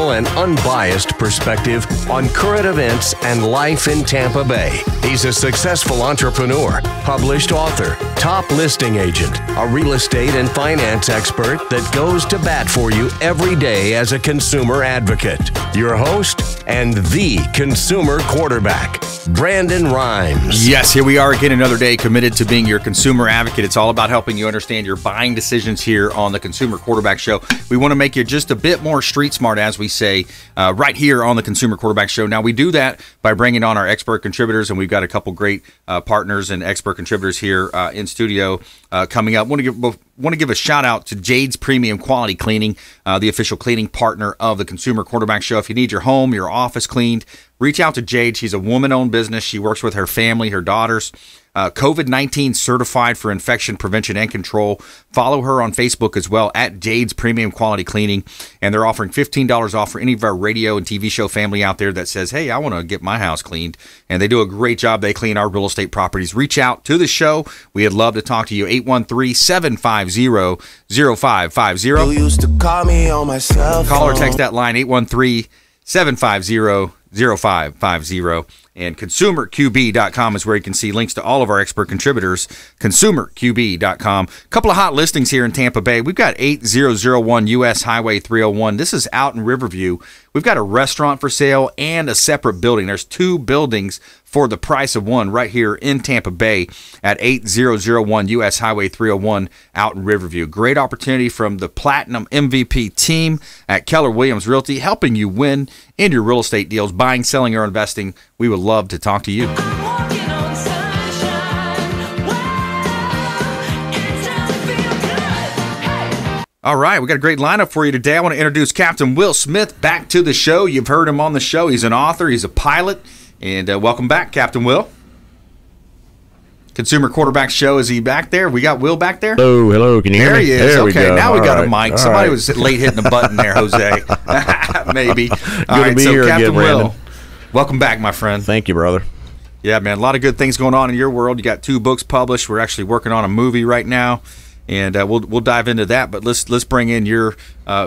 professional and unbiased perspective on current events and life in Tampa Bay. He's a successful entrepreneur, published author, top listing agent, a real estate and finance expert that goes to bat for you every day as a consumer advocate. Your host and the consumer quarterback, Brandon Rhymes. Yes, here we are again, another day committed to being your consumer advocate. It's all about helping you understand your buying decisions here on the Consumer Quarterback Show. We want to make you just a bit more street smart, as we say, right here on the Consumer Quarterback Show. Now, we do that by bringing on our expert contributors, and we've got a couple great partners and expert contributors here in studio coming up. Want to give a shout out to Jade's Premium Quality Cleaning, the official cleaning partner of the Consumer Quarterback Show. If you need your home, your office cleaned, reach out to Jade. She's a woman-owned business. She works with her family, her daughters. COVID-19 certified for infection prevention and control. Follow her on Facebook as well, at Jade's Premium Quality Cleaning. And they're offering $15 off for any of our radio and TV show family out there that says, hey, I want to get my house cleaned. And they do a great job. They clean our real estate properties. Reach out to the show. We'd love to talk to you. 813-750-0550. You used to call me on my cell phone. Call or text that line, 813-750-0550. And consumerqb.com is where you can see links to all of our expert contributors. Consumerqb.com. A couple of hot listings here in Tampa Bay. We've got 8001 U.S. Highway 301. This is out in Riverview. We've got a restaurant for sale and a separate building. There's two buildings for the price of one right here in Tampa Bay at 8001 U.S. Highway 301 out in Riverview. Great opportunity from the Platinum MVP team at Keller Williams Realty, helping you win in your real estate deals, buying, selling, or investing. We would love to talk to you. All right, we got a great lineup for you today. I want to introduce Captain Will Smith back to the show. You've heard him on the show. He's an author. He's a pilot. And welcome back, Captain Will. Consumer Quarterback Show. Is he back there? We got Will back there? Hello. Can you hear me? There he is. There Okay, we go. now we got All a mic. right. Somebody was late hitting the button there, Jose. Maybe. Good All right, to be so here Captain again, Brandon. Will, welcome back, my friend. Thank you, brother. Yeah, man, a lot of good things going on in your world. You got 2 books published. We're actually working on a movie right now, and we'll dive into that. But let's bring in your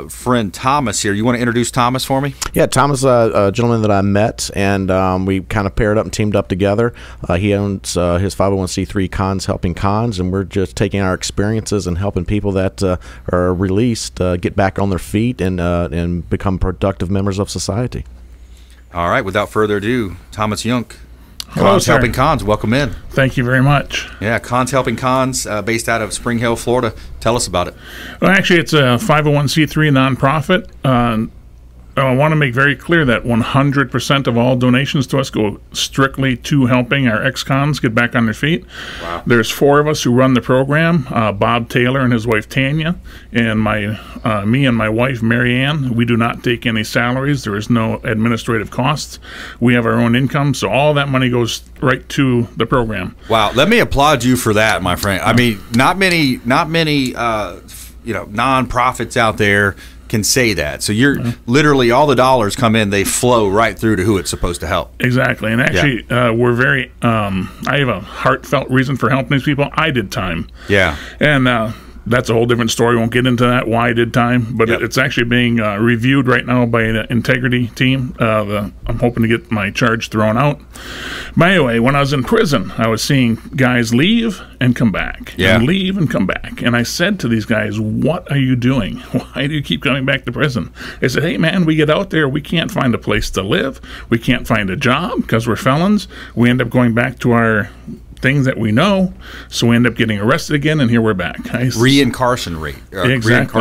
friend Thomas here. You want to introduce Thomas for me? Yeah, Thomas is a gentleman that I met, and we kind of paired up and teamed up together. He owns his 501c3 Cons Helping Cons, and we're just taking our experiences and helping people that are released get back on their feet and become productive members of society. All right, without further ado, Thomas Younk. Hello, Cons sir. Helping Cons, welcome in. Thank you very much. Yeah, Cons Helping Cons, based out of Spring Hill, Florida. Tell us about it. Well, actually, it's a 501c3 nonprofit. I want to make very clear that 100% of all donations to us go strictly to helping our ex-cons get back on their feet. Wow. There's 4 of us who run the program, Bob Taylor and his wife Tanya, and me and my wife Mary Ann. We do not take any salaries. There is no administrative costs. We have our own income, so all that money goes right to the program. Wow, let me applaud you for that, my friend. I mean, not many nonprofits out there can say that. So you're literally, all the dollars come in, they flow right through to who it's supposed to help. Exactly. And actually, we're very, I have a heartfelt reason for helping these people. I did time. Yeah. And that's a whole different story. Won't get into that, why I did time. But it's actually being reviewed right now by the integrity team. I'm hoping to get my charge thrown out. By the way, when I was in prison, I was seeing guys leave and come back. Yeah. And leave and come back. And I said to these guys, what are you doing? Why do you keep coming back to prison? They said, hey, man, we get out there, we can't find a place to live. We can't find a job because we're felons. We end up going back to our things that we know, so we end up getting arrested again, and here we're back. Reincarcerate. Exactly.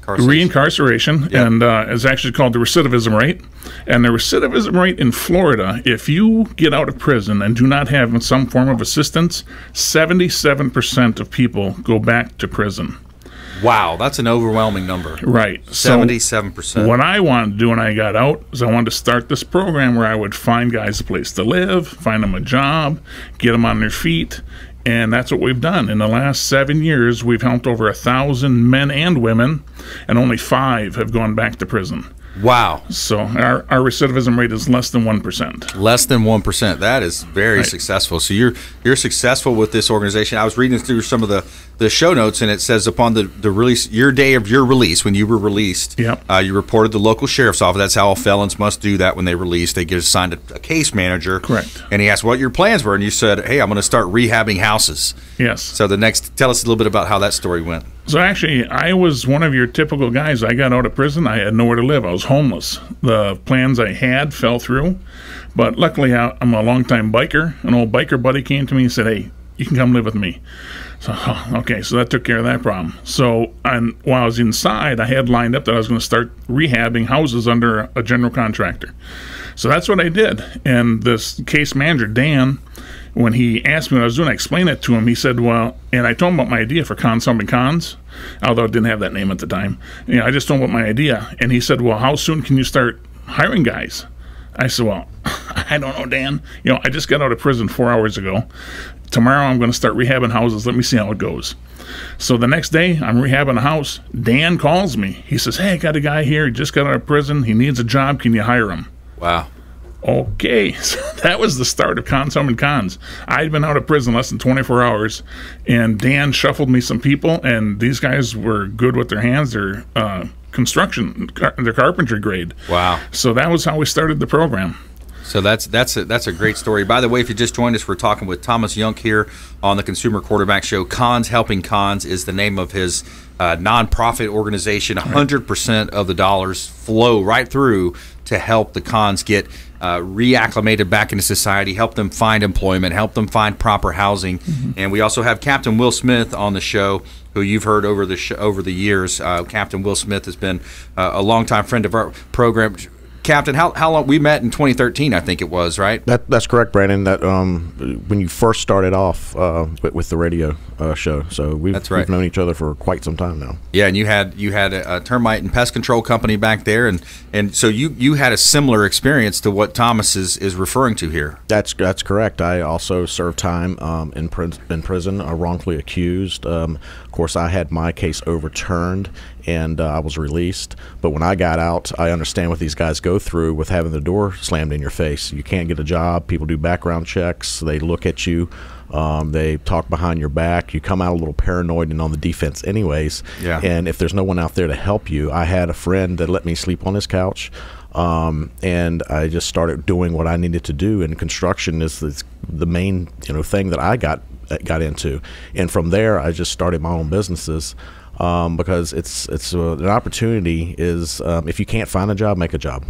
Reincarceration, Yep. and it's actually called the recidivism rate. And the recidivism rate in Florida, if you get out of prison and do not have some form of assistance, 77% of people go back to prison. Wow, that's an overwhelming number. Right. 77%. What I wanted to do when I got out is I wanted to start this program where I would find guys a place to live, find them a job, get them on their feet, and that's what we've done. In the last 7 years, we've helped over 1,000 men and women, and only 5 have gone back to prison. Wow. So our recidivism rate is less than 1%. Less than 1%. That is very successful. So you're successful with this organization. I was reading through some of the show notes, and it says upon the release, your day of your release, when you were released, you reported the local sheriff's office. That's how all felons must do that when they release. They get assigned a case manager. Correct. And he asked what your plans were, and you said, hey, I'm going to start rehabbing houses. Yes. So tell us a little bit about how that story went. So actually, I was one of your typical guys. I got out of prison. I had nowhere to live. I was homeless. The plans I had fell through. But luckily, I'm a longtime biker. An old biker buddy came to me and said, hey, you can come live with me. So, okay, so that took care of that problem. So while I was inside, I had lined up that I was going to start rehabbing houses under a general contractor. So that's what I did. And this case manager, Dan, when he asked me what I was doing, I explained it to him. He said, well, and I told him about my idea for Cons Helping Cons, although it didn't have that name at the time. I just told him about my idea. And he said, well, how soon can you start hiring guys? I said, well, I don't know, Dan. I just got out of prison 4 hours ago. Tomorrow I'm going to start rehabbing houses. Let me see how it goes. So the next day I'm rehabbing a house. Dan calls me. He says, hey, I got a guy here. He just got out of prison. He needs a job. Can you hire him? Wow. Okay, so that was the start of Cons Helping Cons. I'd been out of prison less than 24 hours, and Dan shuffled me some people, and these guys were good with their hands. They're construction, their carpentry grade. Wow. So that was how we started the program. So that's a great story. By the way, if you just joined us, we're talking with Thomas Younk here on the Consumer Quarterback Show. Cons Helping Cons is the name of his nonprofit organization. 100% of the dollars flow right through to help the cons get reacclimated back into society, help them find employment, help them find proper housing. And we also have Captain Will Smith on the show, who you've heard over the years. Captain Will Smith has been a longtime friend of our program. Captain, how long we met in 2013? I think it was, right? That's correct, Brandon. That when you first started off with the radio show, so we've known each other for quite some time now. Yeah, and you had a termite and pest control company back there, and so you had a similar experience to what Thomas is referring to here. That's correct. I also served time in prison, wrongfully accused. Of course, I had my case overturned, and I was released. But when I got out, I understand what these guys go through with having the door slammed in your face. You can't get a job. People do background checks. They look at you. They talk behind your back. You come out a little paranoid and on the defense anyways. Yeah. And if there's no one out there to help you, I had a friend that let me sleep on his couch. And I just started doing what I needed to do. And construction is the main thing that I got into. And from there, I just started my own businesses. Because it's an opportunity is if you can't find a job, make a job.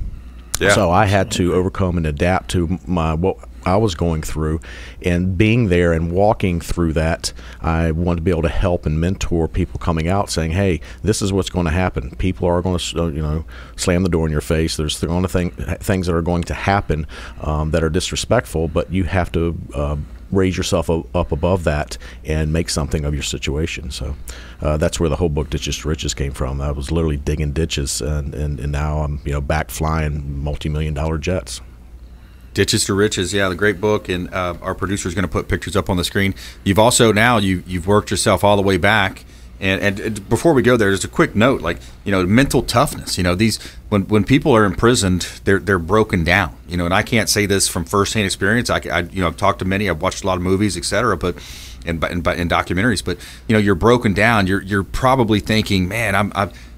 Yeah. So I had to overcome and adapt to what I was going through, and being there and walking through that, I wanted to be able to help and mentor people coming out, saying, "Hey, this is what's going to happen. People are going to, slam the door in your face. There's going to things that are going to happen that are disrespectful, but you have to." Raise yourself up above that and make something of your situation. So that's where the whole book Ditches to Riches came from. I was literally digging ditches, and now I'm back flying multi-million-dollar jets. Ditches to Riches, yeah, the great book, and our producer is going to put pictures up on the screen. You've also now you've worked yourself all the way back. And before we go there, just a quick note, mental toughness. These when people are imprisoned, they're broken down. And I can't say this from firsthand experience. I've talked to many. I've watched a lot of movies, etc. But in documentaries. But you're broken down. You're probably thinking, man,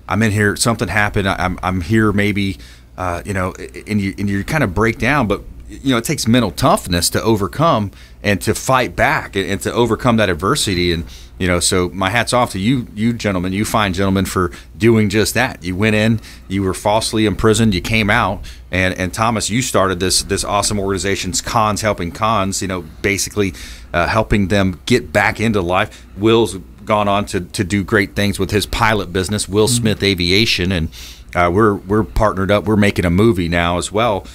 I'm in here. Something happened. I'm here. Maybe and you kind of break down. But it takes mental toughness to overcome and to fight back and to overcome that adversity. And so my hat's off to you gentlemen, you fine gentlemen, for doing just that. You went in, you were falsely imprisoned, you came out, and Thomas, you started this awesome organization, Cons Helping Cons. Basically helping them get back into life. Will's gone on to do great things with his pilot business, Will Smith Aviation, and we're partnered up. We're making a movie now as well.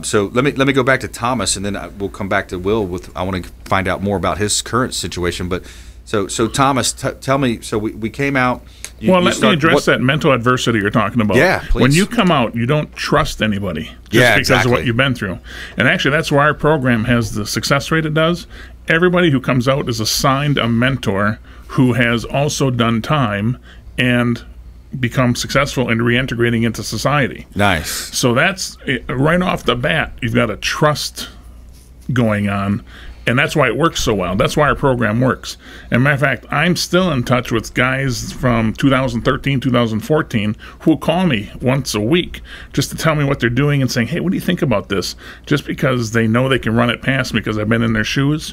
So let me go back to Thomas, and then we'll come back to Will. I want to find out more about his current situation. But so Thomas, tell me. So we came out. Let me address that mental adversity you're talking about. Yeah, please. When you come out, you don't trust anybody just because of what you've been through. And actually, that's why our program has the success rate it does. Everybody who comes out is assigned a mentor who has also done time and become successful in reintegrating into society. Nice. So that's right off the bat. You've got a trust going on, and that's why it works so well. That's why our program works. As a matter of fact, I'm still in touch with guys from 2013, 2014 who call me once a week just to tell me what they're doing and saying, hey, what do you think about this? Just because they know they can run it past me because I've been in their shoes.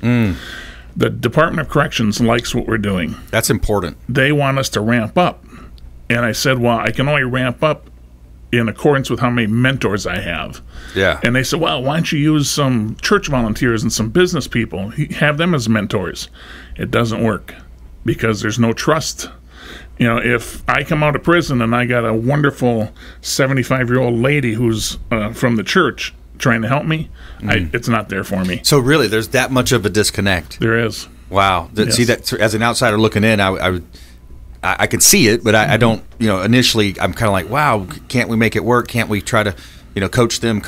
The Department of Corrections likes what we're doing. That's important. They want us to ramp up. And I said, well, I can only ramp up in accordance with how many mentors I have. Yeah. And they said, well, why don't you use some church volunteers and some business people, have them as mentors? It doesn't work because there's no trust. You know, if I come out of prison and I got a wonderful 75-year-old lady who's from the church trying to help me, it's not there for me. So really, there's that much of a disconnect. There is. Wow. Yes. See, that as an outsider looking in, I could see it, but I don't, initially I'm kind of like, wow, can't we make it work? Can't we try to, coach them,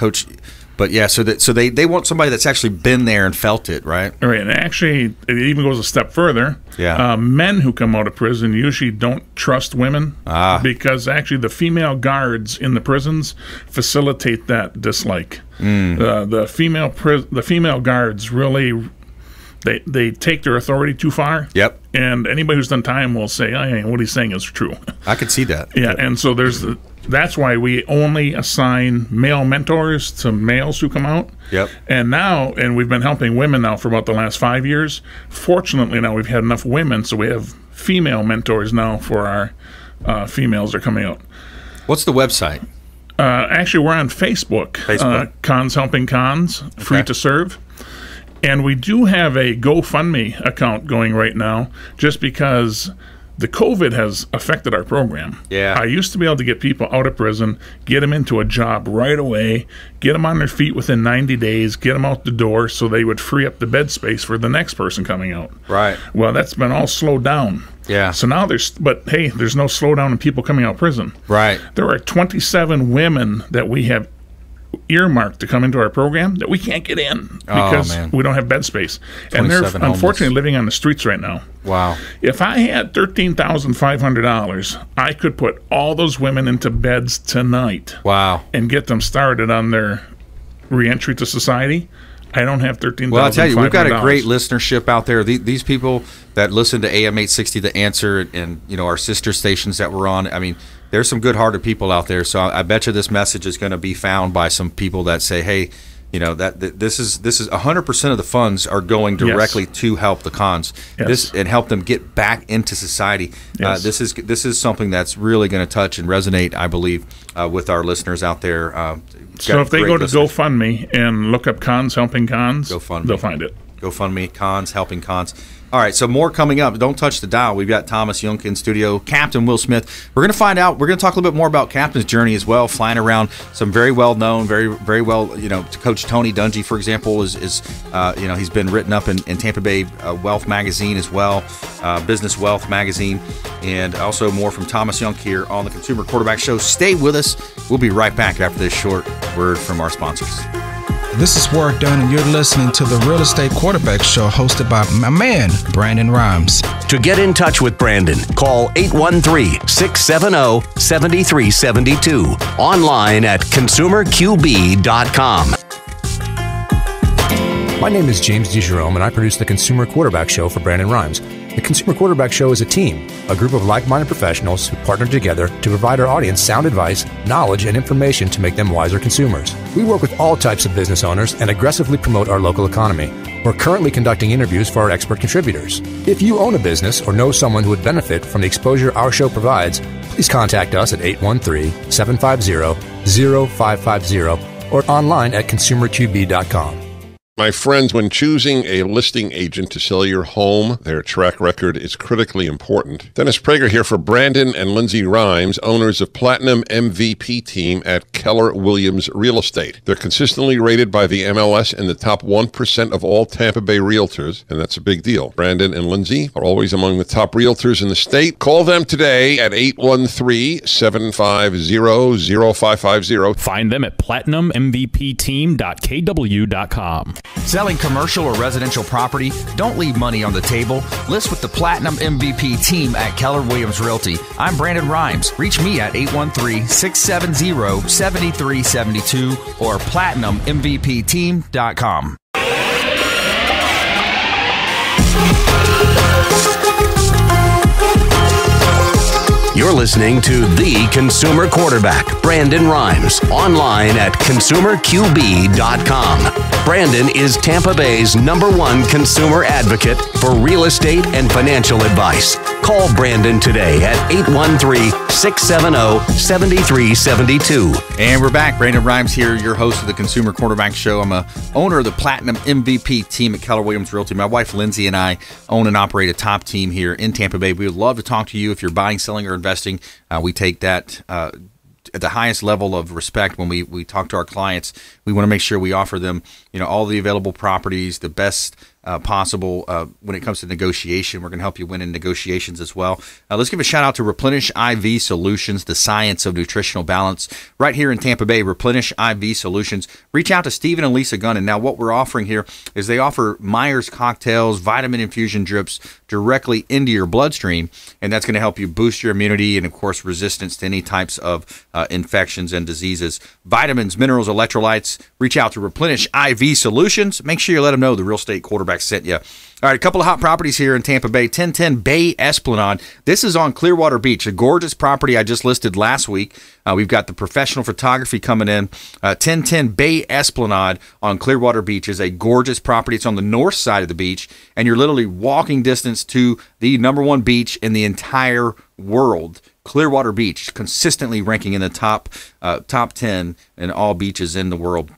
but yeah, so they want somebody that's actually been there and felt it, right? Right, and actually, it even goes a step further. Yeah. Men who come out of prison usually don't trust women because actually the female guards in the prisons facilitate that dislike. The female guards really... They take their authority too far. Yep. And anybody who's done time will say, hey, what he's saying is true. I could see that. Yeah, and so that's why we only assign male mentors to males who come out. Yep. And we've been helping women now for about the last 5 years. Fortunately, now we've had enough women, so we have female mentors now for our females that are coming out. What's the website? Actually, we're on Facebook. Cons Helping Cons, free to serve. And we do have a GoFundMe account going right now just because the COVID has affected our program. Yeah. I used to be able to get people out of prison, get them into a job right away, get them on their feet within 90 days, get them out the door so they would free up the bed space for the next person coming out. Right. Well, that's been all slowed down. Yeah. So now there's no slowdown in people coming out of prison. Right. There are 27 women that we have earmarked to come into our program that we can't get in because we don't have bed space. And they're unfortunately living on the streets right now. Wow. If I had $13,500, I could put all those women into beds tonight. Wow. And get them started on their reentry to society. I don't have $13,500. Well, I'll tell you, we've got a great listenership out there. These people that listen to AM 860 The Answer and our sister stations that we're on, I mean, there's some good-hearted people out there. So I bet you this message is going to be found by some people that say, hey, that this is 100% of the funds are going directly to help the cons and help them get back into society. Yes. This is something that's really going to touch and resonate, I believe, with our listeners out there. So if they go to GoFundMe and look up Cons Helping Cons, they'll find it. GoFundMe, Cons Helping Cons. All right, so more coming up. Don't touch the dial. We've got Thomas Younk in studio, Captain Will Smith. We're going to find out. We're going to talk a little bit more about Captain's journey as well, flying around some very well-known, very well, Coach Tony Dungy, for example, is he's been written up in Tampa Bay Wealth Magazine as well, Business Wealth Magazine, and also more from Thomas Younk here on the Consumer Quarterback Show. Stay with us. We'll be right back after this short word from our sponsors. This is Ward Dunn, and you're listening to the Real Estate Quarterback Show hosted by my man, Brandon Rhymes. To get in touch with Brandon, call 813-670-7372. Online at consumerqb.com. My name is James DeJerome, and I produce the Consumer Quarterback Show for Brandon Rhymes. The Consumer Quarterback Show is a team, a group of like-minded professionals who partner together to provide our audience sound advice, knowledge, and information to make them wiser consumers. We work with all types of business owners and aggressively promote our local economy. We're currently conducting interviews for our expert contributors. If you own a business or know someone who would benefit from the exposure our show provides, please contact us at 813-750-0550 or online at consumerqb.com. My friends, when choosing a listing agent to sell your home, their track record is critically important. Dennis Prager here for Brandon and Lindsay Rhymes, owners of Platinum MVP Team at Keller Williams Real Estate. They're consistently rated by the MLS in the top 1% of all Tampa Bay realtors, and that's a big deal. Brandon and Lindsay are always among the top realtors in the state. Call them today at 813-750-0550. Find them at platinummvpteam.kw.com. Selling commercial or residential property? Don't leave money on the table. List with the Platinum MVP team at Keller Williams Realty. I'm Brandon Rhymes. Reach me at 813-670-7372 or PlatinumMVPteam.com. You're listening to The Consumer Quarterback, Brandon Rhymes, online at consumerqb.com. Brandon is Tampa Bay's #1 consumer advocate for real estate and financial advice. Call Brandon today at 813-670-7372. And we're back. Brandon Rhymes here, your host of the Consumer Quarterback Show. I'm a owner of the Platinum MVP team at Keller Williams Realty. My wife Lindsay and I own and operate a top team here in Tampa Bay. We would love to talk to you if you're buying, selling, or investing. We take that at the highest level of respect when we talk to our clients. We want to make sure we offer them, all the available properties, the best possible when it comes to negotiation. We're going to help you win in negotiations as well. Let's give a shout out to Replenish IV Solutions, the science of nutritional balance, right here in Tampa Bay. Replenish IV Solutions. Reach out to Stephen and Lisa Gunnan. Now, what we're offering here is they offer Myers cocktails, vitamin infusion drips directly into your bloodstream, and that's going to help you boost your immunity and, of course, resistance to any types of infections and diseases. Vitamins, minerals, electrolytes. Reach out to Replenish IV Solutions. Make sure you let them know the Real Estate Quarterback sent you. All right, a couple of hot properties here in Tampa Bay. 1010 Bay Esplanade. This is on Clearwater Beach, a gorgeous property I just listed last week. We've got the professional photography coming in. 1010 Bay Esplanade on Clearwater Beach is a gorgeous property. It's on the north side of the beach, and you're literally walking distance to the #1 beach in the entire world. Clearwater Beach, consistently ranking in the top 10 in all beaches in the world.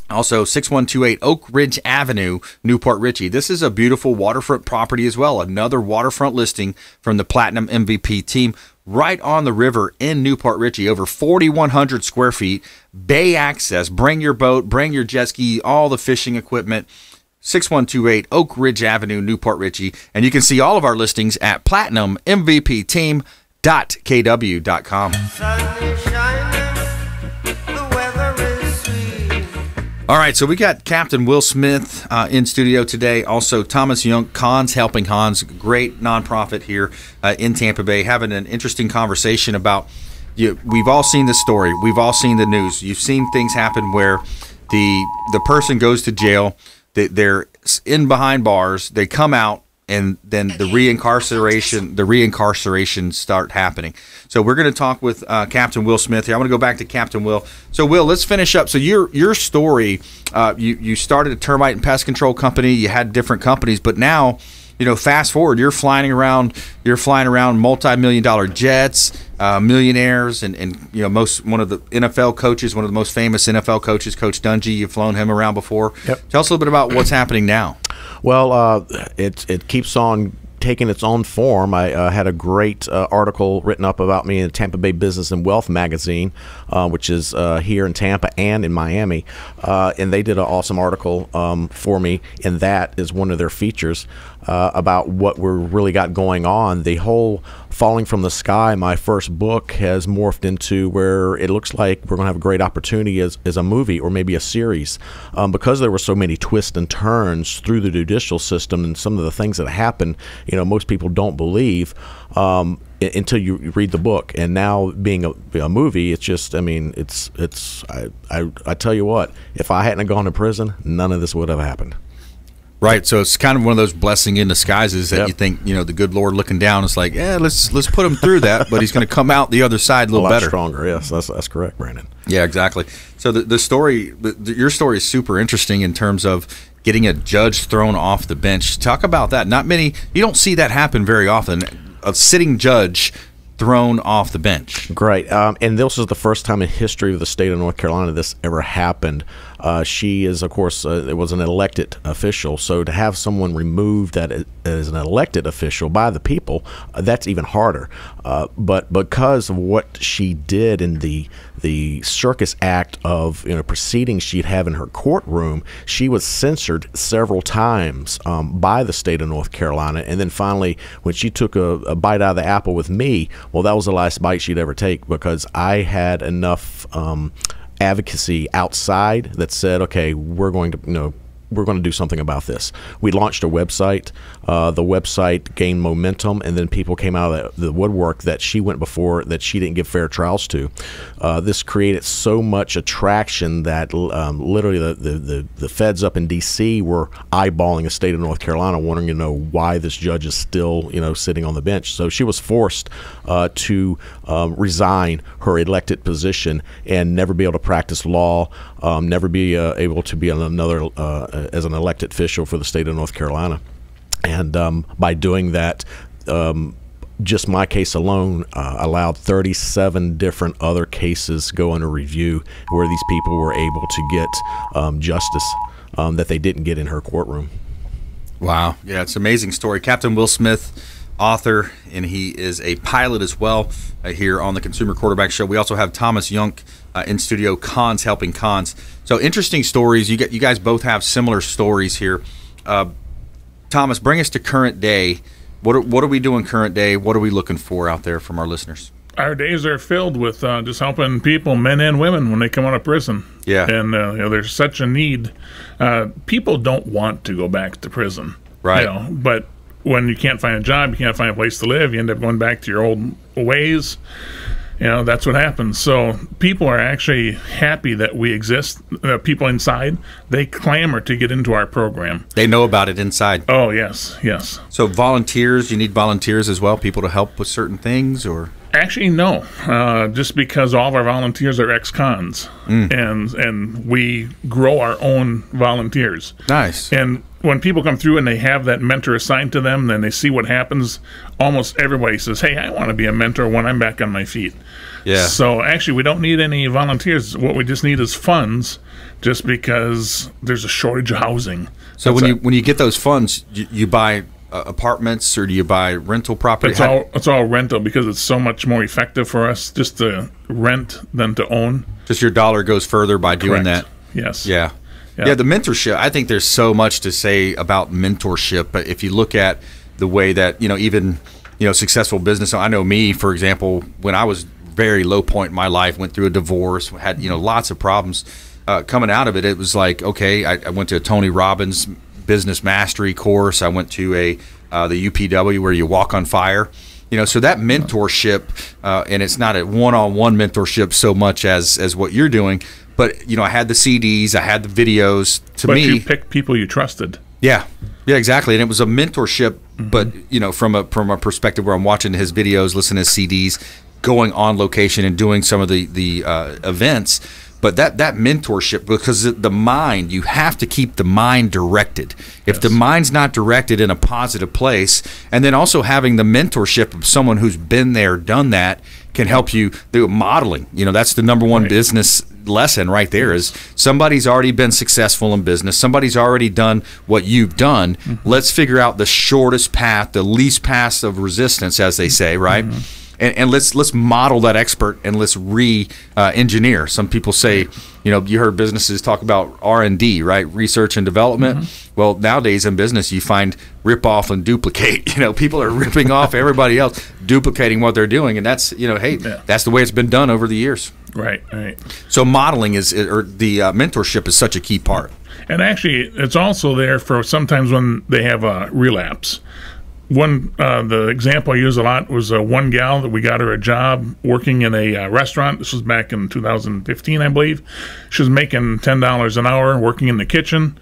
Also, 6128 Oak Ridge Avenue, Newport Richey. This is a beautiful waterfront property as well. Another waterfront listing from the Platinum MVP team right on the river in Newport Richey. Over 4,100 square feet. Bay access. Bring your boat, bring your jet ski, all the fishing equipment. 6128 Oak Ridge Avenue, Newport Richey. And you can see all of our listings at PlatinumMVPteam.kw.com. All right, so we got Captain Will Smith in studio today. Also, Thomas Younk, Cons Helping Hans, great nonprofit here in Tampa Bay, having an interesting conversation about. We've all seen the story. We've all seen the news. You've seen things happen where the person goes to jail. They're in behind bars. They come out, and then the reincarceration start happening. So we're going to talk with Captain Will Smith here. I want to go back to Captain Will. So Will, let's finish up. So your story, you started a termite and pest control company. You had different companies, but now, fast forward, you're flying around multi-million-dollar jets, millionaires, and one of the NFL coaches, one of the most famous NFL coaches, Coach Dungy. You've flown him around before. Yep. Tell us a little bit about what's happening now. Well, it keeps on taking its own form. I had a great article written up about me in the Tampa Bay Business and Wealth magazine, which is here in Tampa and in Miami, and they did an awesome article for me, and that is one of their features about what we're really got going on. The whole Falling from the Sky, my first book, has morphed into where it looks like we're going to have a great opportunity as a movie or maybe a series, because there were so many twists and turns through the judicial system and some of the things that happen, most people don't believe until you read the book. And now being a movie, it's just, I tell you what, if I hadn't gone to prison, none of this would have happened. Right, so it's kind of one of those blessing in disguises that Yep. you think, the good Lord looking down is like, let's put him through that, but he's going to come out the other side a little better. Stronger, yes, that's correct, Brandon. Yeah, exactly. So the story, your story is super interesting in terms of getting a judge thrown off the bench. Talk about that. You don't see that happen very often. A sitting judge thrown off the bench. Great. And this is the first time in history of the state of North Carolina this ever happened. She is, of course, it was an elected official. So to have someone removed that is an elected official by the people, that's even harder. But because of what she did in the circus act of proceedings she'd have in her courtroom, she was censored several times by the state of North Carolina. And then finally, when she took a bite out of the apple with me, well, that was the last bite she'd ever take, because I had enough advocacy outside that said, okay, we're going to we're going to do something about this. We launched a website. The website gained momentum, and then people came out of the woodwork that she went before that she didn't give fair trials to. This created so much attraction that literally the feds up in D.C. were eyeballing the state of North Carolina, wanting to know why this judge is still, sitting on the bench. So she was forced to resign her elected position and never be able to practice law, never be able to be another as an elected official for the state of North Carolina. And by doing that, just my case alone allowed 37 different other cases go under review where these people were able to get justice that they didn't get in her courtroom. Wow. Yeah, it's an amazing story. Captain Will Smith, author, and he is a pilot as well here on the Consumer Quarterback Show. We also have Thomas Younk in studio, Cons Helping Cons. So interesting stories. You guys both have similar stories here. Thomas, bring us to current day. What are we doing current day? What are we looking for out there from our listeners? Our days are filled with just helping people, men and women, when they come out of prison. Yeah. And there's such a need. People don't want to go back to prison. Right. But when you can't find a job, you can't find a place to live, you end up going back to your old ways. That's what happens. So people are actually happy that we exist. People inside, they clamor to get into our program. They know about it inside. Oh, yes, yes. So volunteers, you need volunteers as well, people to help with certain things, or? Actually, no. Just because all of our volunteers are ex-cons, and we grow our own volunteers. Nice. And when people come through and they have that mentor assigned to them, then they see what happens. Almost everybody says, "Hey, I want to be a mentor when I'm back on my feet." Yeah. So actually, we don't need any volunteers. What we just need is funds, just because there's a shortage of housing. So when you get those funds, you buy apartments, or do you buy rental property? It's all rental, because it's so much more effective for us just to rent than to own. Just your dollar goes further by doing that. Yes. Yeah. Yeah, the mentorship. I think there's so much to say about mentorship. But if you look at the way that even successful business. I know me, for example, when I was very low point in my life, went through a divorce, had lots of problems. Coming out of it, it was like, okay, I went to a Tony Robbins business mastery course. I went to the UPW where you walk on fire. So that mentorship, and it's not a one-on-one mentorship so much as what you're doing. But I had the CDs, I had the videos. But you picked people you trusted. Yeah, exactly. And it was a mentorship, but from a perspective where I'm watching his videos, listening to CDs, going on location and doing some of the events. But that mentorship, because the mind, you have to keep the mind directed. If the mind's not directed in a positive place, and then also having the mentorship of someone who's been there, done that, can help you do modeling. That's the number one business lesson right there, is somebody's already been successful in business. Somebody's already done what you've done. Let's figure out the shortest path, the least path of resistance, as they say, right? And let's model that expert, and let's re-engineer. Some people say, you heard businesses talk about R&D, right? Research and development. Well, nowadays in business, you find rip off and duplicate. People are ripping off everybody else, duplicating what they're doing, and that's that's the way it's been done over the years. Right. So modeling or the mentorship is such a key part. And actually, it's also there for sometimes when they have a relapse. The example I use a lot was one gal that we got her a job working in a restaurant. This was back in 2015, I believe. She was making $10 an hour working in the kitchen.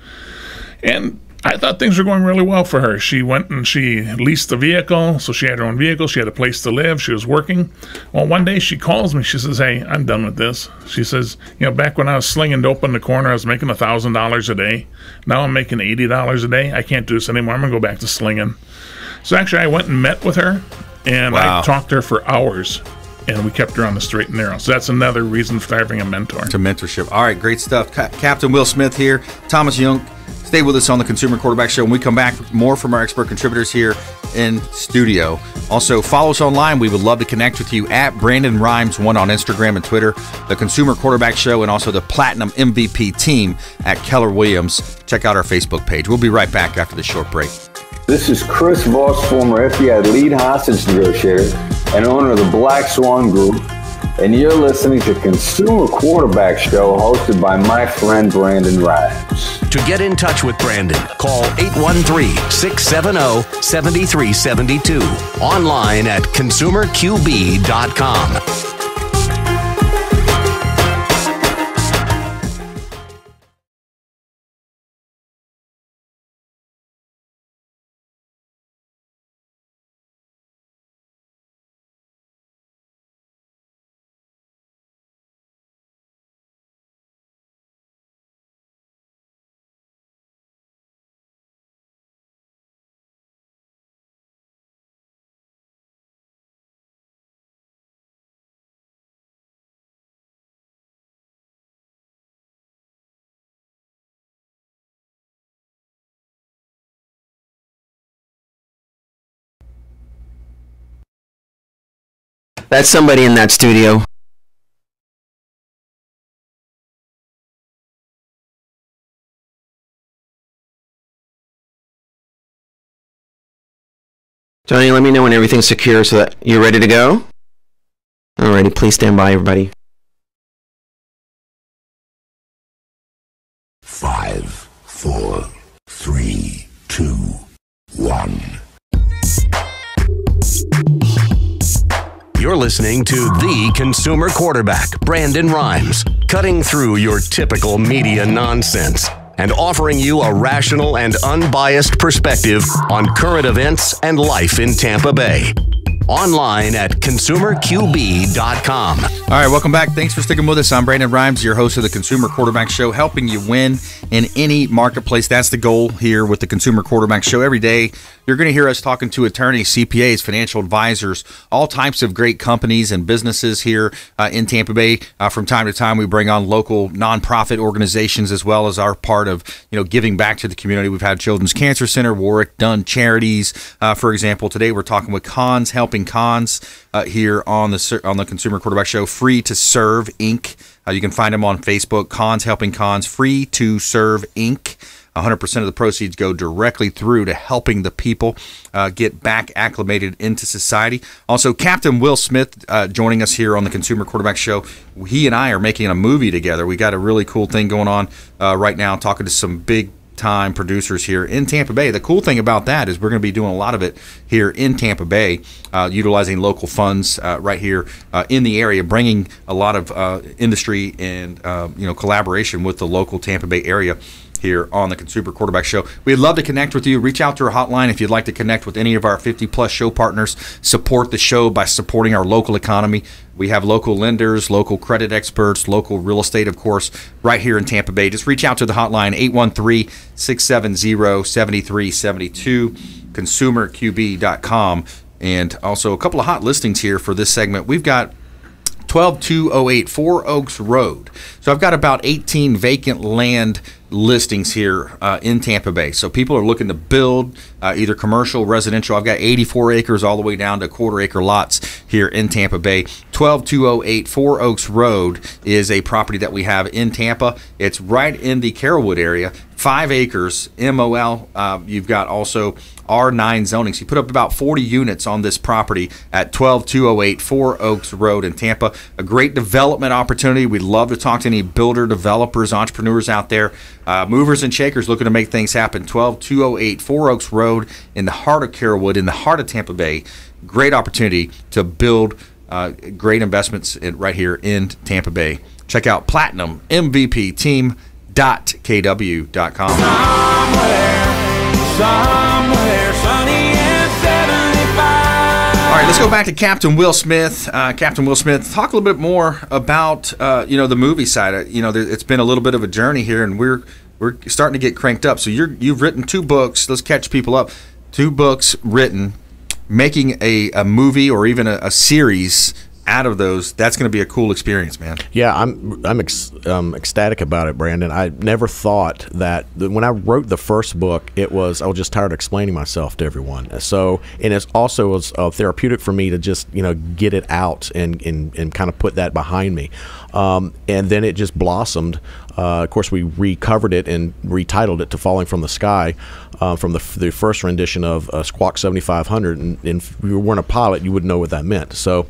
And I thought things were going really well for her. She went and she leased a vehicle, so she had her own vehicle. She had a place to live. She was working. Well, one day she calls me. She says, "Hey, I'm done with this." She says, back when I was slinging dope in the corner, I was making $1,000 a day. Now I'm making $80 a day. I can't do this anymore. I'm going to go back to slinging. So actually, I went and met with her, and I talked to her for hours, and we kept her on the straight and narrow. So that's another reason for having a mentor. To mentorship. All right, great stuff. Captain Will Smith here, Thomas Younk. Stay with us on the Consumer Quarterback Show. When we come back, more from our expert contributors here in studio. Also, follow us online. We would love to connect with you at Brandon Rhymes1 on Instagram and Twitter, the Consumer Quarterback Show, and also the Platinum MVP team at Keller Williams. Check out our Facebook page. We'll be right back after this short break. This is Chris Voss, former FBI lead hostage negotiator and owner of the Black Swan Group, and you're listening to Consumer Quarterback Show hosted by my friend Brandon Rhymes. To get in touch with Brandon, call 813-670-7372. Online at consumerqb.com. That's somebody in that studio. Tony, let me know when everything's secure so that you're ready to go. Alrighty, please stand by, everybody. 5, 4, 3, 2, 1. You're listening to the Consumer Quarterback, Brandon Rhymes, cutting through your typical media nonsense and offering you a rational and unbiased perspective on current events and life in Tampa Bay. Online at consumerqb.com. All right, welcome back. Thanks for sticking with us. I'm Brandon Rhymes, your host of the Consumer Quarterback Show, helping you win in any marketplace. That's the goal here with the Consumer Quarterback Show. Every day, you're going to hear us talking to attorneys, CPAs, financial advisors, all types of great companies and businesses here in Tampa Bay. From time to time, we bring on local nonprofit organizations as well as our part of giving back to the community. We've had Children's Cancer Center, Warwick Dunn Charities, for example. Today, we're talking with Cons Helping Cons here on the Consumer Quarterback Show. Free to Serve Inc. You can find them on Facebook. Cons Helping Cons. Free to Serve Inc. 100% of the proceeds go directly through to helping the people get back acclimated into society. Also, Captain Will Smith joining us here on the Consumer Quarterback Show. He and I are making a movie together. We got a really cool thing going on right now, talking to some big time producers here in Tampa Bay. The cool thing about that is we're going to be doing a lot of it here in Tampa Bay, utilizing local funds right here in the area, bringing a lot of industry and collaboration with the local Tampa Bay area here on the Consumer Quarterback Show. We'd love to connect with you. Reach out to our hotline if you'd like to connect with any of our 50-plus show partners. Support the show by supporting our local economy. We have local lenders, local credit experts, local real estate, of course, right here in Tampa Bay. Just reach out to the hotline, 813-670-7372, consumerqb.com. And also a couple of hot listings here for this segment. We've got 12208 Four Oaks Road. So I've got about 18 vacant land listings here in Tampa Bay. So people are looking to build either commercial, residential. I've got 84 acres all the way down to quarter-acre lots here in Tampa Bay. 12208 Four Oaks Road is a property that we have in Tampa. It's right in the Carrollwood area. 5 acres, MOL. You've got also R9 zoning. So you put up about 40 units on this property at 12208 Four Oaks Road in Tampa. A great development opportunity. We'd love to talk to any builder, developers, entrepreneurs out there, movers and shakers looking to make things happen. 12208 Four Oaks Road in the heart of Carrollwood, in the heart of Tampa Bay. Great opportunity to build great investments right here in Tampa Bay. Check out Platinum MVP Team.kw.com. Somewhere sunny and 75. All right, let's go back to Captain Will Smith. Captain Will Smith, talk a little bit more about the movie side. It's been a little bit of a journey here, and we're starting to get cranked up. So you've written 2 books. Let's catch people up. 2 books written, making a movie or even a series out of those. That's going to be a cool experience, man. Yeah, I'm ecstatic about it, Brandon. I never thought that when I wrote the first book, I was just tired of explaining myself to everyone. So, and it also was therapeutic for me to just get it out and kind of put that behind me. And then it just blossomed. Of course, we recovered it and retitled it to Falling from the Sky from the first rendition of Squawk 7500. And if you weren't a pilot, you wouldn't know what that meant. So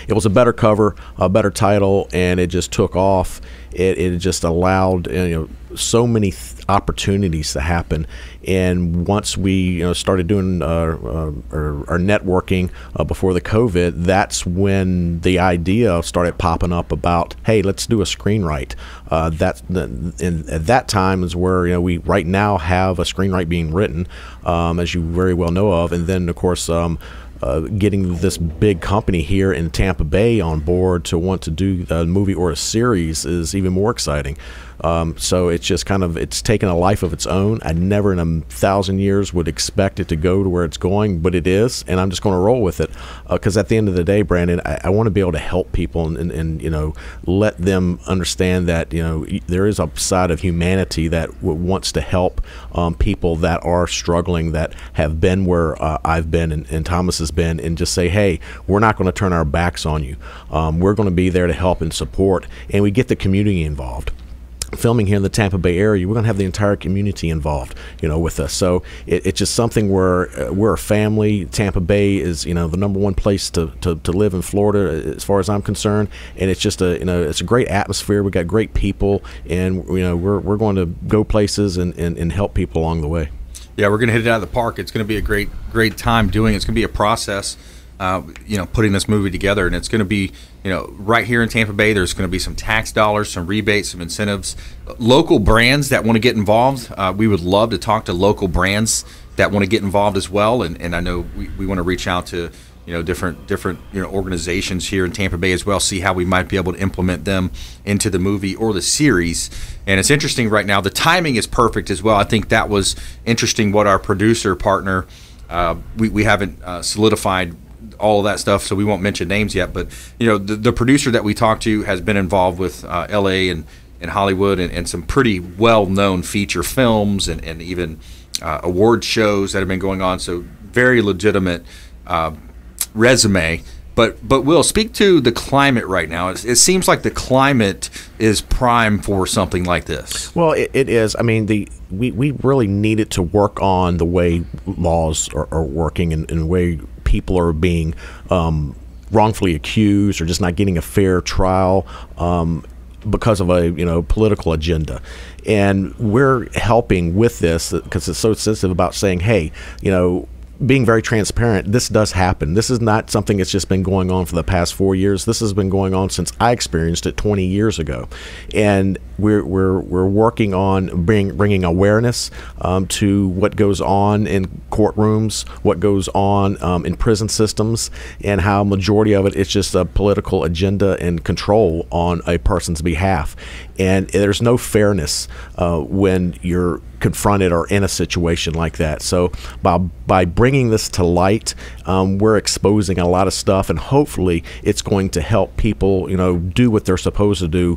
It was a better cover, a better title, and it just took off. It just allowed so many opportunities to happen. And once we started doing our networking before the COVID, that's when the idea started popping up about, hey, let's do a screenwrite. At that time is where we right now have a screenwrite being written, as you very well know of, and then of course. Getting this big company here in Tampa Bay on board to want to do a movie or a series is even more exciting. So it's just it's taken a life of its own. I never in 1,000 years would expect it to go to where it's going, but it is, and I'm just going to roll with it. Because at the end of the day, Brandon, I want to be able to help people and let them understand that there is a side of humanity that wants to help people that are struggling, that have been where I've been and Thomas has been, and just say, hey, we're not going to turn our backs on you. We're going to be there to help and support, and we get the community involved. Filming here in the Tampa Bay area, we're going to have the entire community involved, with us. So it's just something where we're a family. Tampa Bay is, the #1 place to live in Florida, as far as I'm concerned. And it's just it's a great atmosphere. We got great people, and we're going to go places and help people along the way. Yeah, we're going to hit it out of the park. It's going to be a great time doing it. It's going to be a process. Putting this movie together, and it's going to be, right here in Tampa Bay. There's going to be some tax dollars, some rebates, some incentives, local brands that want to get involved. We would love to talk to local brands that want to get involved as well, and I know we want to reach out to different organizations here in Tampa Bay as well, see how we might be able to implement them into the movie or the series. And it's interesting right now. The timing is perfect as well. I think that was interesting. What our producer partner, we haven't solidified all of that stuff, so we won't mention names yet, but the producer that we talked to has been involved with LA and Hollywood and some pretty well-known feature films and even award shows that have been going on, so very legitimate resume. But Will, speak to the climate right now. It seems like the climate is prime for something like this. Well, it is. I mean, we really needed to work on the way laws are working and the way people are being wrongfully accused or just not getting a fair trial because of a political agenda. And we're helping with this because it's so sensitive about saying, hey, being very transparent, this does happen. This is not something that's just been going on for the past 4 years. This has been going on since I experienced it 20 years ago. And we're working on bringing awareness to what goes on in courtrooms, what goes on in prison systems, and how majority of it is just a political agenda and control on a person's behalf. And there's no fairness when you're confronted or in a situation like that. So by bringing this to light, we're exposing a lot of stuff, and hopefully it's going to help people do what they're supposed to do,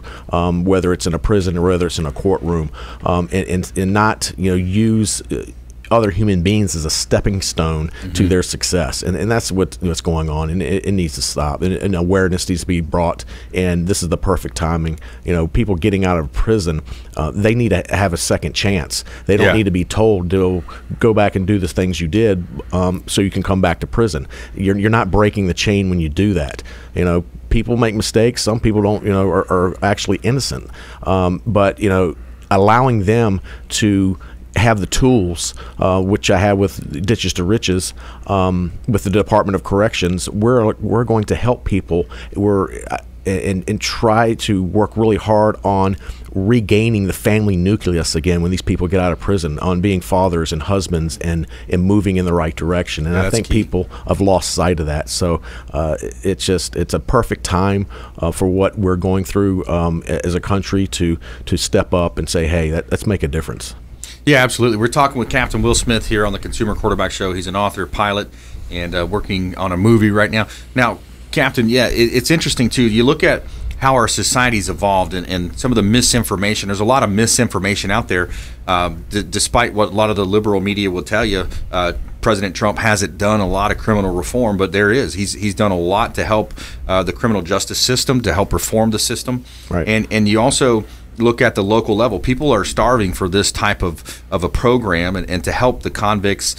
whether it's in a prison or whether it's in a courtroom, and not use other human beings as a stepping stone to their success, and that's what's going on, and it needs to stop, and awareness needs to be brought, and this is the perfect timing. People getting out of prison, they need to have a second chance. They don't need to be told to go back and do the things you did so you can come back to prison. You're not breaking the chain when you do that. People make mistakes. Some people don't are actually innocent, but allowing them to have the tools, which I have with Ditches to Riches, with the Department of Corrections. We're going to help people. And try to work really hard on regaining the family nucleus again when these people get out of prison, on being fathers and husbands and moving in the right direction. And I think people have lost sight of that. So it's a perfect time for what we're going through as a country to step up and say, hey, let's make a difference. Yeah, absolutely. We're talking with Captain Will Smith here on the Consumer Quarterback Show. He's an author, pilot, and working on a movie right now. Now, Captain, it's interesting, too. You look at how our society's evolved and some of the misinformation. There's a lot of misinformation out there, despite what a lot of the liberal media will tell you. President Trump hasn't done a lot of criminal reform, but there is. He's done a lot to help the criminal justice system, to help reform the system. Right. And you also look at the local level, people are starving for this type of a program and to help the convicts,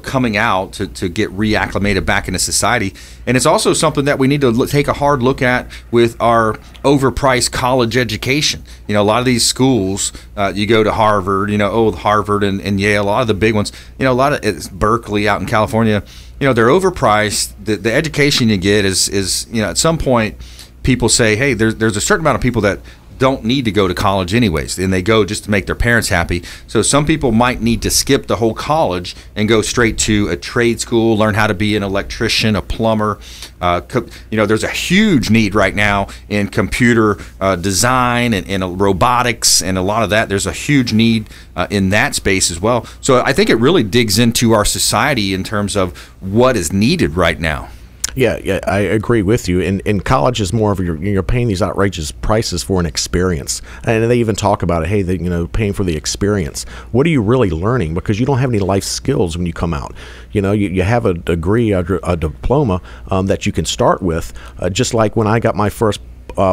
coming out to get reacclimated back into society. And it's also something that we need to take a hard look at with our overpriced college education. A lot of these schools, you go to Harvard, Harvard and Yale, a lot of the big ones, a lot of it's Berkeley out in California, they're overpriced. The education you get is at some point people say, hey, there's a certain amount of people that don't need to go to college anyways, and they go just to make their parents happy. So some people might need to skip the whole college and go straight to a trade school, learn how to be an electrician, a plumber. There's a huge need right now in computer design and robotics and a lot of that. There's a huge need in that space as well. So I think it really digs into our society in terms of what is needed right now. Yeah, I agree with you. In college is more of you're paying these outrageous prices for an experience, and they even talk about it. Hey, paying for the experience. What are you really learning? Because you don't have any life skills when you come out. You have a degree, a diploma that you can start with. Just like when I got my first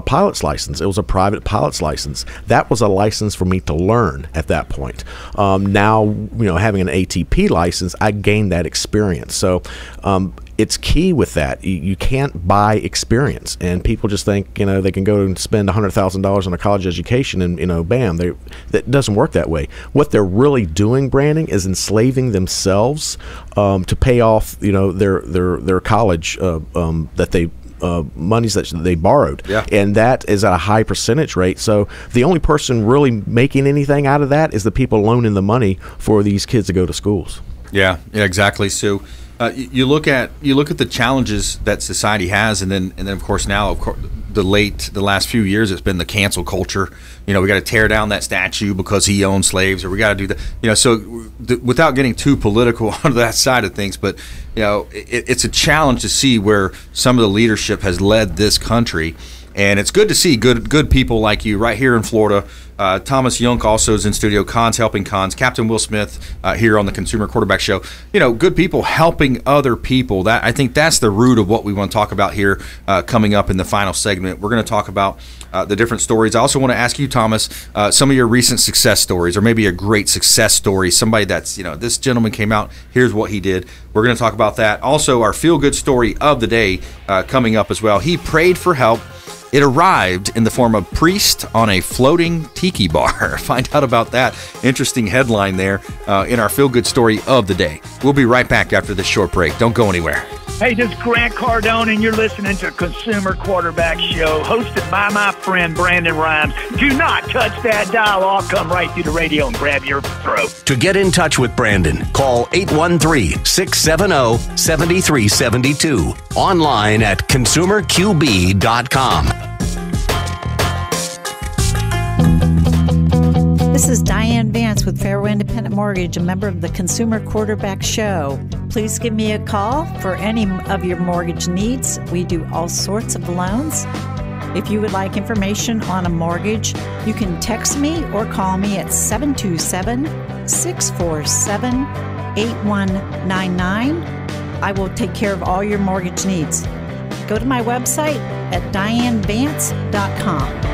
pilot's license. It was a private pilot's license. That was a license for me to learn at that point. Now, having an ATP license, I gained that experience. So it's key with that. You can't buy experience, and people just think they can go and spend $100,000 on a college education and bam, that doesn't work that way. What they're really doing, Brandon, is enslaving themselves to pay off their college that they monies that they borrowed. Yeah. And that is at a high percentage rate. So the only person really making anything out of that is the people loaning the money for these kids to go to schools. Yeah, exactly. So you look at the challenges that society has, and then of course now, the last few years, it's been the cancel culture. We got to tear down that statue because he owned slaves, or we got to do that. So without getting too political on that side of things, but it's a challenge to see where some of the leadership has led this country. And it's good to see good people like you right here in Florida. Thomas Younk also is in studio. Cons helping cons. Captain Will Smith here on the Consumer Quarterback Show. Good people helping other people. That I think that's the root of what we want to talk about here coming up in the final segment. We're going to talk about the different stories. I also want to ask you, Thomas, some of your recent success stories, or maybe a great success story. Somebody that's, this gentleman came out, here's what he did. We're going to talk about that. Also, our feel-good story of the day coming up as well. He prayed for help. It arrived in the form of priest on a floating tiki bar. Find out about that interesting headline there in our feel-good story of the day. We'll be right back after this short break. Don't go anywhere. Hey, this is Grant Cardone, and you're listening to Consumer Quarterback Show, hosted by my friend Brandon Rhymes. Do not touch that dial. I'll come right through the radio and grab your throat. To get in touch with Brandon, call 813-670-7372. Online at consumerqb.com. This is Diane Vance with Fairway Independent Mortgage, a member of the Consumer Quarterback Show. Please give me a call for any of your mortgage needs. We do all sorts of loans. If you would like information on a mortgage, you can text me or call me at 727-647-8199. I will take care of all your mortgage needs. Go to my website at dianevance.com.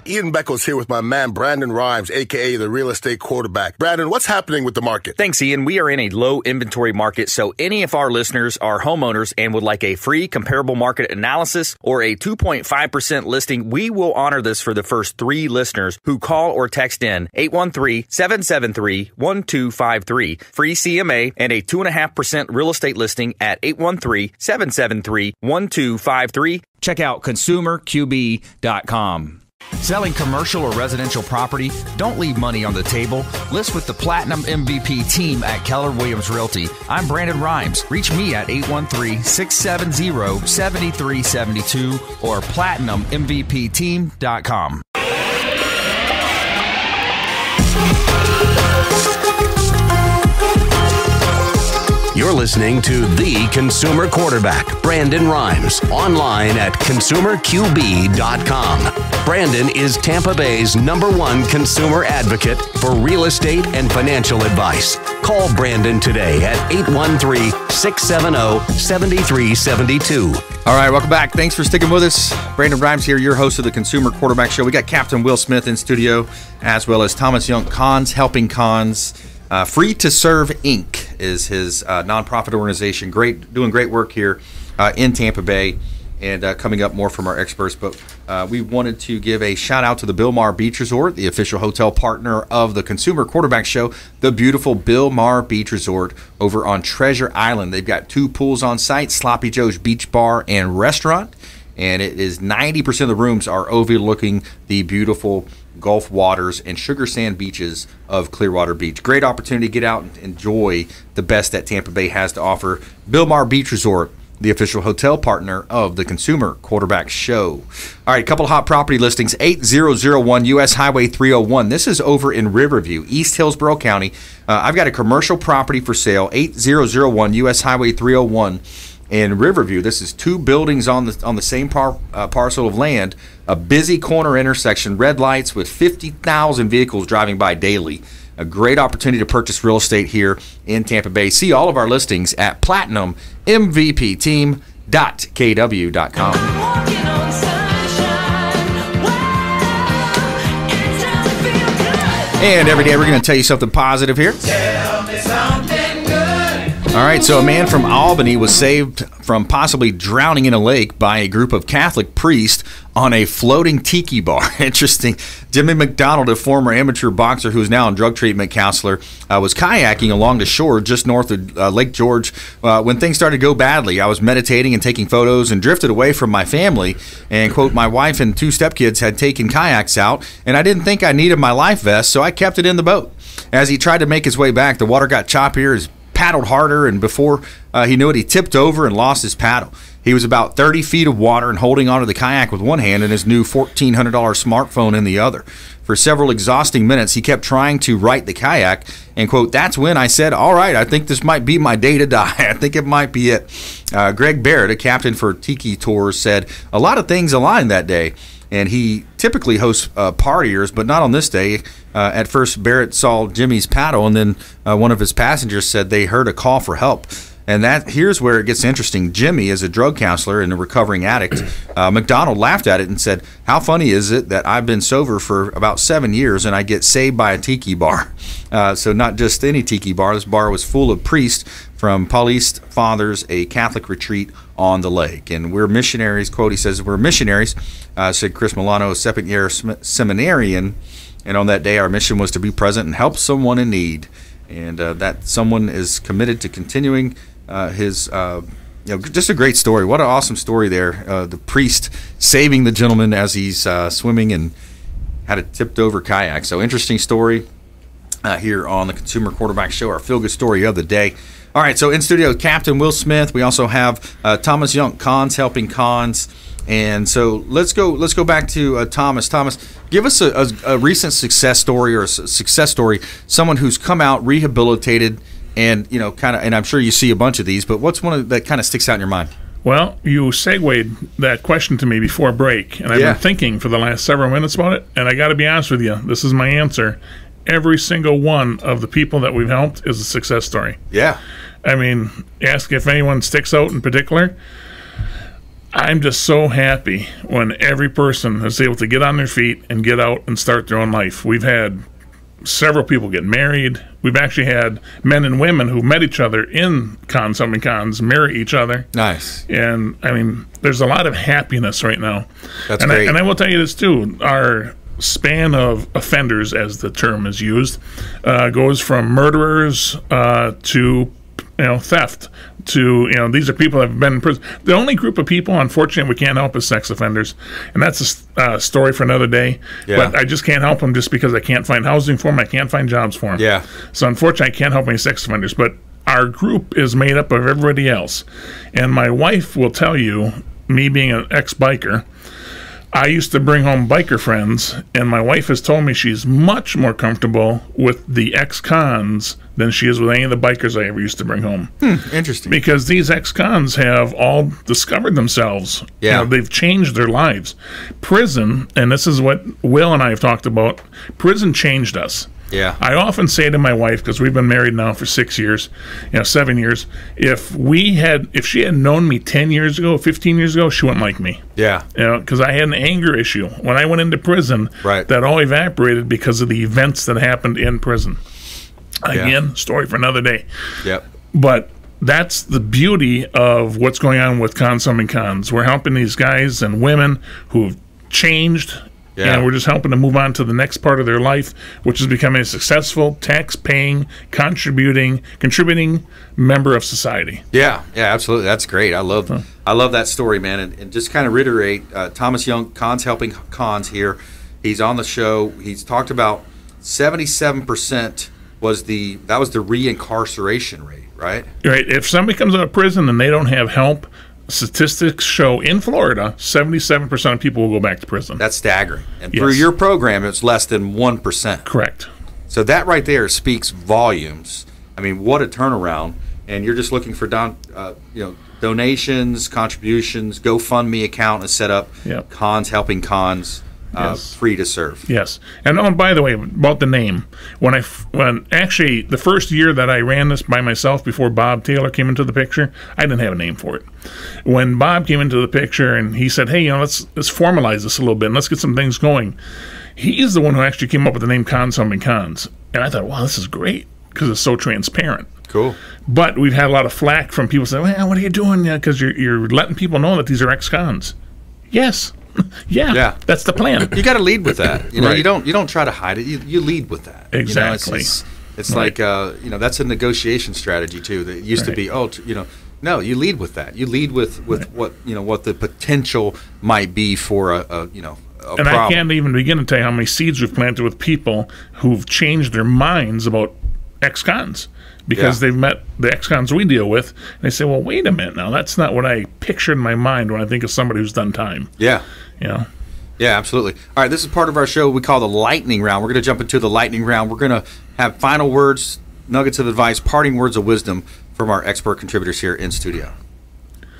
Ian Beckles here with my man Brandon Rhymes, a.k.a. the real estate quarterback. Brandon, what's happening with the market? Thanks, Ian. We are in a low inventory market, so any of our listeners are homeowners and would like a free comparable market analysis or a 2.5% listing, we will honor this for the first 3 listeners who call or text in 813-773-1253. Free CMA and a 2.5% real estate listing at 813-773-1253. Check out consumerqb.com. Selling commercial or residential property? Don't leave money on the table. List with the Platinum MVP team at Keller Williams Realty. I'm Brandon Rhymes. Reach me at 813-670-7372 or platinummvpteam.com. You're You're listening to the Consumer Quarterback, Brandon Rhymes, online at consumerqb.com. Brandon is Tampa Bay's #1 consumer advocate for real estate and financial advice. Call Brandon today at 813-670-7372. All right, welcome back. Thanks for sticking with us. Brandon Rhymes here, your host of the Consumer Quarterback Show. We got Captain Will Smith in studio, as well as Thomas Younk, Cons Helping Cons. Free to Serve Inc. is his nonprofit organization. Doing great work here in Tampa Bay, and coming up more from our experts. But we wanted to give a shout out to the Bilmar Beach Resort, the official hotel partner of the Consumer Quarterback Show, the beautiful Bilmar Beach Resort over on Treasure Island. They've got 2 pools on site, Sloppy Joe's Beach Bar and Restaurant, and it is 90% of the rooms are overlooking the beautiful Gulf waters and sugar sand beaches of Clearwater Beach. Great opportunity to get out and enjoy the best that Tampa Bay has to offer. Bilmar Beach Resort, the official hotel partner of the Consumer Quarterback Show. All right, a couple of hot property listings. 8001 U.S. Highway 301. This is over in Riverview, East Hillsborough County. I've got a commercial property for sale, 8001 U.S. Highway 301 in Riverview. This is 2 buildings on the same parcel of land, a busy corner intersection, red lights with 50,000 vehicles driving by daily. A great opportunity to purchase real estate here in Tampa Bay. See all of our listings at platinummvpteam.kw.com. And every day we're going to tell you something positive here. Tell me something good. All right, so a man from Albany was saved from possibly drowning in a lake by a group of Catholic priests on a floating tiki bar. Interesting. Jimmy McDonald, a former amateur boxer who is now a drug treatment counselor, was kayaking along the shore just north of Lake George when things started to go badly. I was meditating and taking photos and drifted away from my family. And, quote, my wife and 2 stepkids had taken kayaks out, and I didn't think I needed my life vest, so I kept it in the boat. As he tried to make his way back, the water got choppier, his paddled harder, and before he knew it, he tipped over and lost his paddle. He was about 30 feet of water and holding onto the kayak with one hand and his new $1,400 smartphone in the other. For several exhausting minutes, he kept trying to right the kayak, and, quote, that's when I said, all right, I think this might be my day to die. I think it might be it. Greg Barrett, a captain for Tiki Tours, said a lot of things aligned that day, and he typically hosts partiers, but not on this day. At first, Barrett saw Jimmy's paddle, and then one of his passengers said they heard a call for help. And here's where it gets interesting. Jimmy is a drug counselor and a recovering addict. McDonald laughed at it and said, how funny is it that I've been sober for about 7 years and I get saved by a tiki bar? So not just any tiki bar. This bar was full of priests from Paulist Fathers, a Catholic retreat on the lake. And we're missionaries, quote, he says, we're missionaries, said Chris Milano, a second-year seminarian. And on that day, our mission was to be present and help someone in need. And that someone is committed to continuing his, just a great story. What an awesome story there. The priest saving the gentleman as he's swimming and had a tipped over kayak. So interesting story here on the Consumer Quarterback Show, our feel-good story of the day. All right, so in studio, Captain Will Smith. We also have Thomas Younk, Cons Helping Cons. And so let's go back to Thomas. Thomas, give us a recent success story or a success story, someone who's come out rehabilitated and, and I'm sure you see a bunch of these, but what's one that kind of sticks out in your mind? Well, you segued that question to me before break, and I've been thinking for the last several minutes about it, and I got to be honest with you, this is my answer. Every single one of the people that we've helped is a success story. Yeah. I mean, ask if anyone sticks out in particular. I'm just so happy when every person is able to get on their feet and get out and start their own life. We've had several people get married. We've actually had men and women who met each other in Cons Helping Cons marry each other. Nice. And, I mean, there's a lot of happiness right now. That's great. And I will tell you this, too. Our span of offenders, as the term is used, goes from murderers to theft to, these are people that have been in prison. The only group of people, unfortunately, we can't help is sex offenders. And that's a story for another day. Yeah. But I just can't help them just because I can't find housing for them. I can't find jobs for them. Yeah. So unfortunately, I can't help any sex offenders. But our group is made up of everybody else. And my wife will tell you, me being an ex-biker, I used to bring home biker friends, and my wife has told me she's much more comfortable with the ex-cons than she is with any of the bikers I ever used to bring home. Interesting. Because these ex-cons have all discovered themselves. Yeah. You know, they've changed their lives. Prison, and this is what Will and I have talked about, prison changed us. Yeah. I often say to my wife, because we've been married now for 6 years, 7 years, if she had known me 10 years ago, 15 years ago, she wouldn't like me. Yeah. You know, because I had an anger issue. When I went into prison, that all evaporated because of the events that happened in prison. Again, story for another day. Yep. But that's the beauty of what's going on with Cons Helping Cons. We're helping these guys and women who've changed, and we're just helping to move on to the next part of their life, which is becoming a successful, tax-paying, contributing member of society. Yeah, absolutely. That's great. I love that story, man. And just kind of reiterate, Thomas Younk, Cons Helping Cons here. He's on the show. He's talked about 77% was the reincarceration rate, right? Right. If somebody comes out of prison and they don't have help, statistics show in Florida, 77% of people will go back to prison. That's staggering. And through your program, it's less than 1%. Correct. So that right there speaks volumes. I mean, what a turnaround. And you're just looking for donations, contributions, GoFundMe account is set up. Yep. Cons Helping Cons. Free to serve. Yes. And by the way, about the name, when actually the first year that I ran this by myself before Bob Taylor came into the picture, I didn't have a name for it. When Bob came into the picture and he said, "Hey, let's formalize this a little bit and let's get some things going," he's the one who actually came up with the name Cons Helping Cons, and I thought, wow, this is great because it's so transparent. Cool. But we've had a lot of flack from people saying, "Well, what are you doing?" Because you're letting people know that these are ex-cons. Yes. Yeah, that's the plan. You got to lead with that. You know, you don't try to hide it. You lead with that. Exactly. You know, it's like that's a negotiation strategy too. That used to be no, you lead with that. You lead with what the potential might be for a problem. I can't even begin to tell you how many seeds we've planted with people who've changed their minds about ex-cons. Because they've met the ex-cons we deal with, and they say, well, wait a minute now, that's not what I pictured in my mind when I think of somebody who's done time. Yeah. Yeah, absolutely. All right, this is part of our show we call the lightning round. We're going to jump into the lightning round. We're going to have final words, nuggets of advice, parting words of wisdom from our expert contributors here in studio.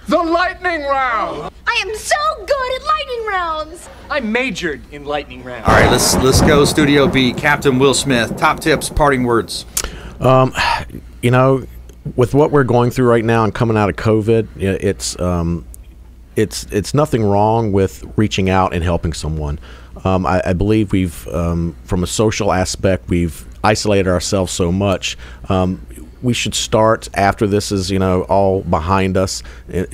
The lightning round! I am so good at lightning rounds! I majored in lightning rounds. All right, let's go, Studio B. Captain Will Smith, top tips, parting words. With what we're going through right now and coming out of COVID, it's nothing wrong with reaching out and helping someone. I believe we've, from a social aspect, we've isolated ourselves so much. We should start after this is all behind us.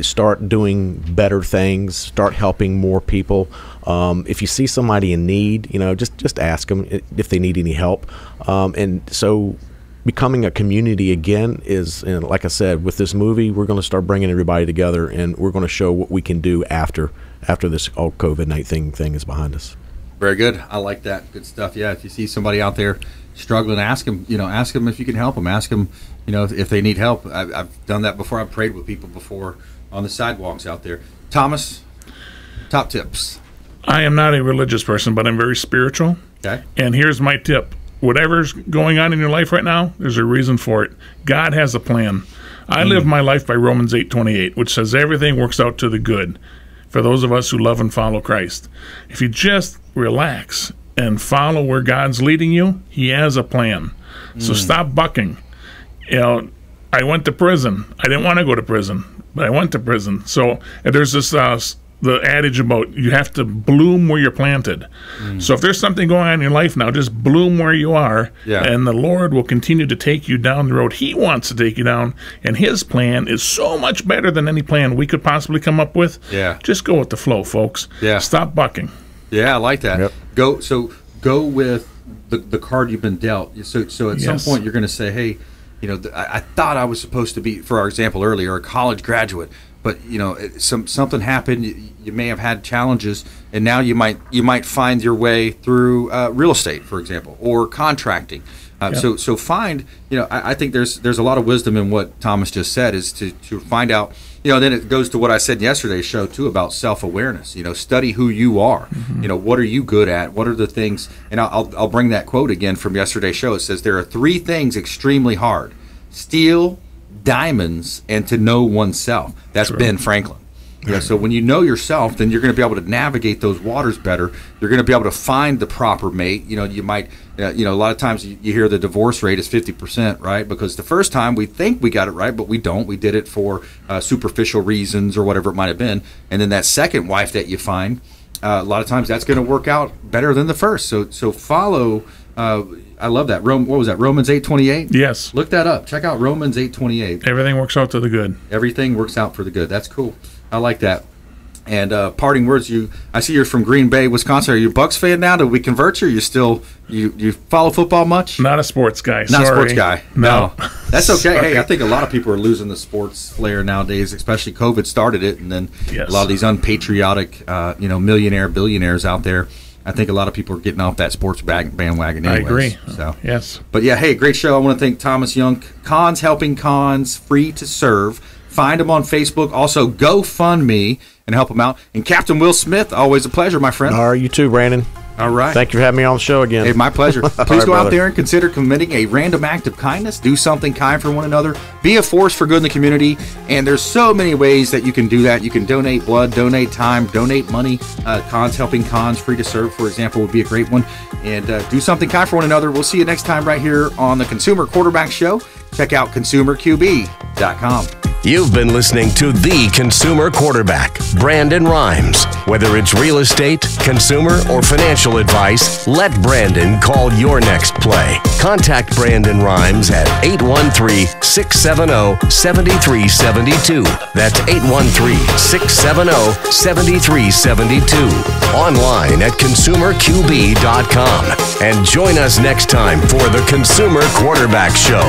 Start doing better things. Start helping more people. If you see somebody in need, just ask them if they need any help. And so becoming a community again is, like I said, with this movie, we're going to start bringing everybody together, and we're going to show what we can do after this all COVID-19 thing is behind us. Very good. I like that. Good stuff. Yeah. If you see somebody out there struggling, ask them if you can help them. Ask them, if they need help. I've done that before. I've prayed with people before on the sidewalks out there. Thomas, top tips. I am not a religious person, but I'm very spiritual. Okay. And here's my tip. Whatever's going on in your life right now, there's a reason for it. God has a plan. I live my life by Romans 8:28, which says everything works out to the good for those of us who love and follow Christ. If you just relax and follow where God's leading you, He has a plan. So stop bucking. I went to prison. I didn't want to go to prison, but I went to prison. So there's this the adage about you have to bloom where you're planted. So if there's something going on in your life now, just bloom where you are, and the Lord will continue to take you down the road He wants to take you down, and His plan is so much better than any plan we could possibly come up with. Just go with the flow, folks. Stop bucking. I like that. Go with the card you've been dealt. So at some point you're going to say, hey, I thought I was supposed to be, for our example earlier, a college graduate, but something happened. You may have had challenges, and now you might find your way through real estate, for example, or contracting. So find, I think there's a lot of wisdom in what Thomas just said, is to find out, then it goes to what I said in yesterday's show too about self-awareness. Study who you are. What are you good at? What are the things? And I'll bring that quote again from yesterday's show. It says there are 3 things extremely hard: steel, diamonds, and to know oneself. That's Ben Franklin. So when you know yourself, then you're going to be able to navigate those waters better. You're going to be able to find the proper mate. You might, a lot of times you hear the divorce rate is 50%, right? Because the first time we think we got it right, but we don't. We did it for superficial reasons or whatever it might have been. And then that second wife that you find, a lot of times that's going to work out better than the first. So follow. I love that. What was that? Romans 8:28? Yes. Look that up. Check out Romans 8:28. Everything works out to the good. Everything works out for the good. That's cool. I like that. And parting words, I see you're from Green Bay, Wisconsin. Are you a Bucks fan now? Did we convert you? Or you still you follow football much? Not a sports guy. Not a sports guy. No. That's okay. Hey, I think a lot of people are losing the sports flair nowadays, especially COVID started it, and then a lot of these unpatriotic, millionaire, billionaires out there. I think a lot of people are getting off that sports bandwagon anyways. I agree. So. Yes. But yeah, hey, great show. I want to thank Thomas Younk. Cons Helping Cons, free to serve. Find him on Facebook. Also, GoFundMe and help him out. And Captain Will Smith, always a pleasure, my friend. All right, you too, Brandon. All right. Thank you for having me on the show again. Hey, my pleasure. Please right, go brother. out there and consider committing a random act of kindness. Do something kind for one another. Be a force for good in the community. And there's so many ways that you can do that. You can donate blood, donate time, donate money. Cons Helping Cons, free to serve, for example, would be a great one. And do something kind for one another. We'll see you next time right here on the Consumer Quarterback Show. Check out consumerqb.com. You've been listening to The Consumer Quarterback, Brandon Rhymes. Whether it's real estate, consumer, or financial advice, let Brandon call your next play. Contact Brandon Rhymes at 813-670-7372. That's 813-670-7372. Online at consumerqb.com. And join us next time for The Consumer Quarterback Show.